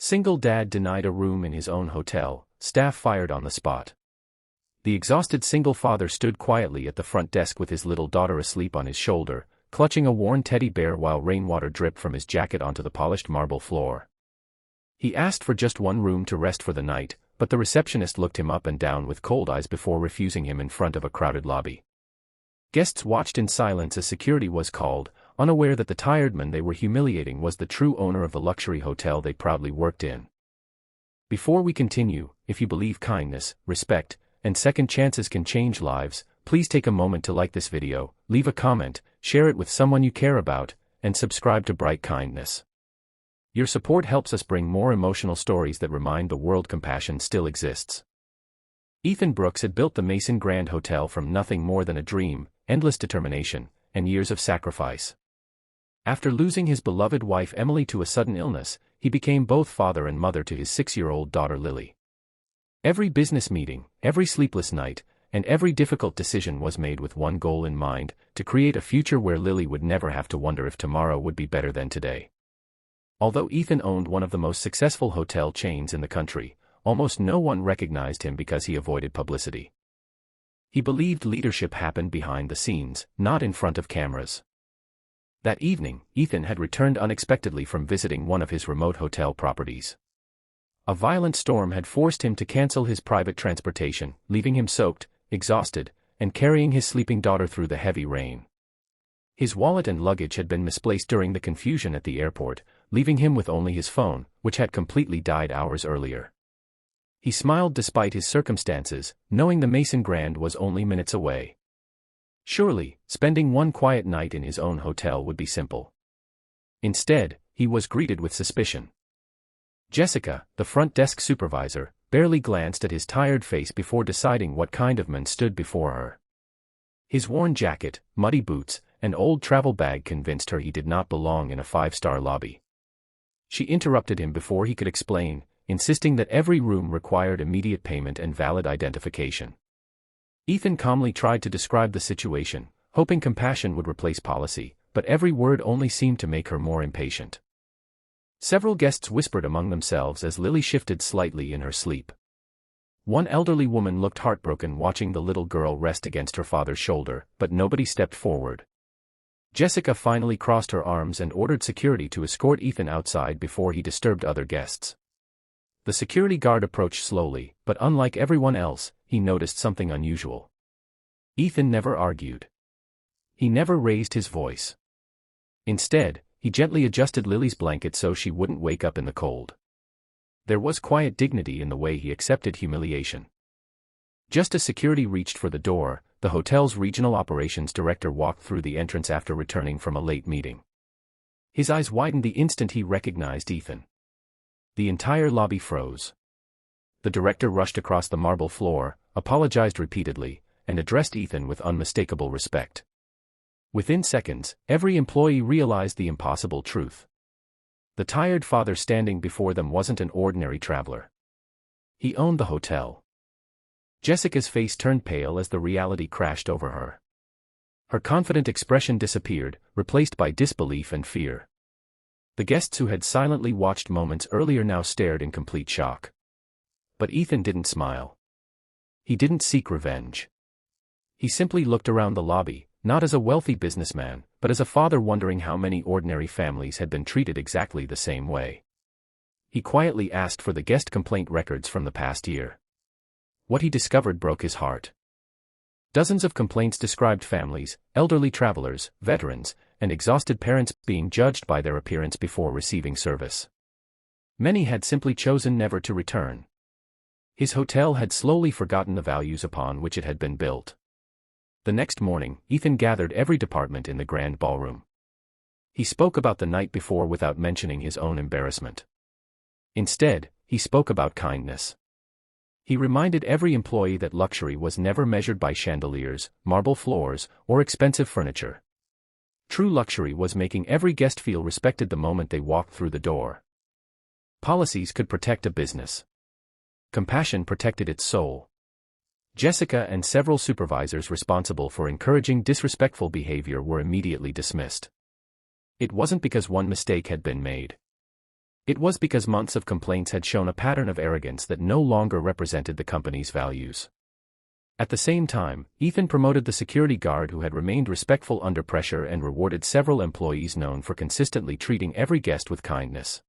Single dad denied a room in his own hotel, staff fired on the spot. The exhausted single father stood quietly at the front desk with his little daughter asleep on his shoulder, clutching a worn teddy bear while rainwater dripped from his jacket onto the polished marble floor. He asked for just one room to rest for the night, but the receptionist looked him up and down with cold eyes before refusing him in front of a crowded lobby. Guests watched in silence as security was called, unaware that the tired man they were humiliating was the true owner of the luxury hotel they proudly worked in. Before we continue, if you believe kindness, respect, and second chances can change lives, please take a moment to like this video, leave a comment, share it with someone you care about, and subscribe to Bright Kindness. Your support helps us bring more emotional stories that remind the world compassion still exists. Ethan Brooks had built the Mason Grand Hotel from nothing more than a dream, endless determination, and years of sacrifice. After losing his beloved wife Emily to a sudden illness, he became both father and mother to his 6-year-old daughter Lily. Every business meeting, every sleepless night, and every difficult decision was made with one goal in mind: to create a future where Lily would never have to wonder if tomorrow would be better than today. Although Ethan owned one of the most successful hotel chains in the country, almost no one recognized him because he avoided publicity. He believed leadership happened behind the scenes, not in front of cameras. That evening, Ethan had returned unexpectedly from visiting one of his remote hotel properties. A violent storm had forced him to cancel his private transportation, leaving him soaked, exhausted, and carrying his sleeping daughter through the heavy rain. His wallet and luggage had been misplaced during the confusion at the airport, leaving him with only his phone, which had completely died hours earlier. He smiled despite his circumstances, knowing the Mason Grand was only minutes away. Surely, spending one quiet night in his own hotel would be simple. Instead, he was greeted with suspicion. Jessica, the front desk supervisor, barely glanced at his tired face before deciding what kind of man stood before her. His worn jacket, muddy boots, and old travel bag convinced her he did not belong in a 5-star lobby. She interrupted him before he could explain, insisting that every room required immediate payment and valid identification. Ethan calmly tried to describe the situation, hoping compassion would replace policy, but every word only seemed to make her more impatient. Several guests whispered among themselves as Lily shifted slightly in her sleep. One elderly woman looked heartbroken watching the little girl rest against her father's shoulder, but nobody stepped forward. Jessica finally crossed her arms and ordered security to escort Ethan outside before he disturbed other guests. The security guard approached slowly, but unlike everyone else, he noticed something unusual. Ethan never argued. He never raised his voice. Instead, he gently adjusted Lily's blanket so she wouldn't wake up in the cold. There was quiet dignity in the way he accepted humiliation. Just as security reached for the door, the hotel's regional operations director walked through the entrance after returning from a late meeting. His eyes widened the instant he recognized Ethan. The entire lobby froze. The director rushed across the marble floor, apologized repeatedly, and addressed Ethan with unmistakable respect. Within seconds, every employee realized the impossible truth. The tired father standing before them wasn't an ordinary traveler. He owned the hotel. Jessica's face turned pale as the reality crashed over her. Her confident expression disappeared, replaced by disbelief and fear. The guests who had silently watched moments earlier now stared in complete shock. But Ethan didn't smile. He didn't seek revenge. He simply looked around the lobby, not as a wealthy businessman, but as a father wondering how many ordinary families had been treated exactly the same way. He quietly asked for the guest complaint records from the past year. What he discovered broke his heart. Dozens of complaints described families, elderly travelers, veterans, and exhausted parents being judged by their appearance before receiving service. Many had simply chosen never to return. His hotel had slowly forgotten the values upon which it had been built. The next morning, Ethan gathered every department in the grand ballroom. He spoke about the night before without mentioning his own embarrassment. Instead, he spoke about kindness. He reminded every employee that luxury was never measured by chandeliers, marble floors, or expensive furniture. True luxury was making every guest feel respected the moment they walked through the door. Policies could protect a business. Compassion protected its soul. Jessica and several supervisors responsible for encouraging disrespectful behavior were immediately dismissed. It wasn't because one mistake had been made. It was because months of complaints had shown a pattern of arrogance that no longer represented the company's values. At the same time, Ethan promoted the security guard who had remained respectful under pressure and rewarded several employees known for consistently treating every guest with kindness.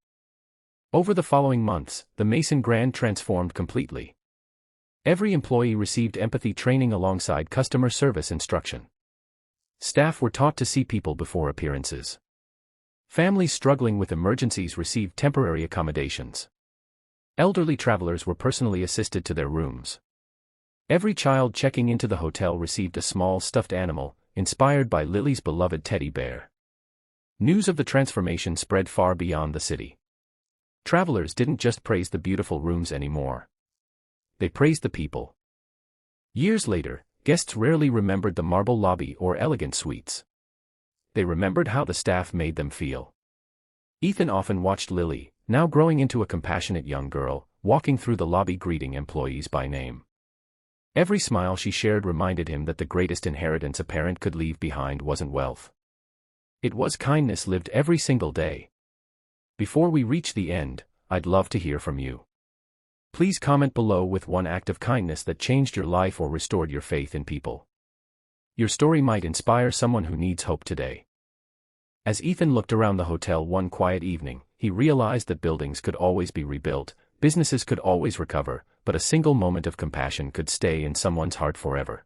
Over the following months, the Mason Grand transformed completely. Every employee received empathy training alongside customer service instruction. Staff were taught to see people before appearances. Families struggling with emergencies received temporary accommodations. Elderly travelers were personally assisted to their rooms. Every child checking into the hotel received a small stuffed animal, inspired by Lily's beloved teddy bear. News of the transformation spread far beyond the city. Travelers didn't just praise the beautiful rooms anymore. They praised the people. Years later, guests rarely remembered the marble lobby or elegant suites. They remembered how the staff made them feel. Ethan often watched Lily, now growing into a compassionate young girl, walking through the lobby greeting employees by name. Every smile she shared reminded him that the greatest inheritance a parent could leave behind wasn't wealth. It was kindness lived every single day. Before we reach the end, I'd love to hear from you. Please comment below with one act of kindness that changed your life or restored your faith in people. Your story might inspire someone who needs hope today. As Ethan looked around the hotel one quiet evening, he realized that buildings could always be rebuilt, businesses could always recover, but a single moment of compassion could stay in someone's heart forever.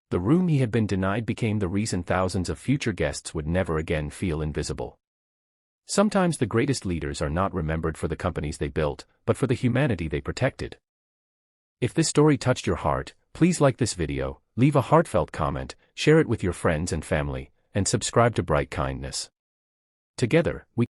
The room he had been denied became the reason thousands of future guests would never again feel invisible. Sometimes the greatest leaders are not remembered for the companies they built, but for the humanity they protected. If this story touched your heart, please like this video, leave a heartfelt comment, share it with your friends and family, and subscribe to Bright Kindness. Together, we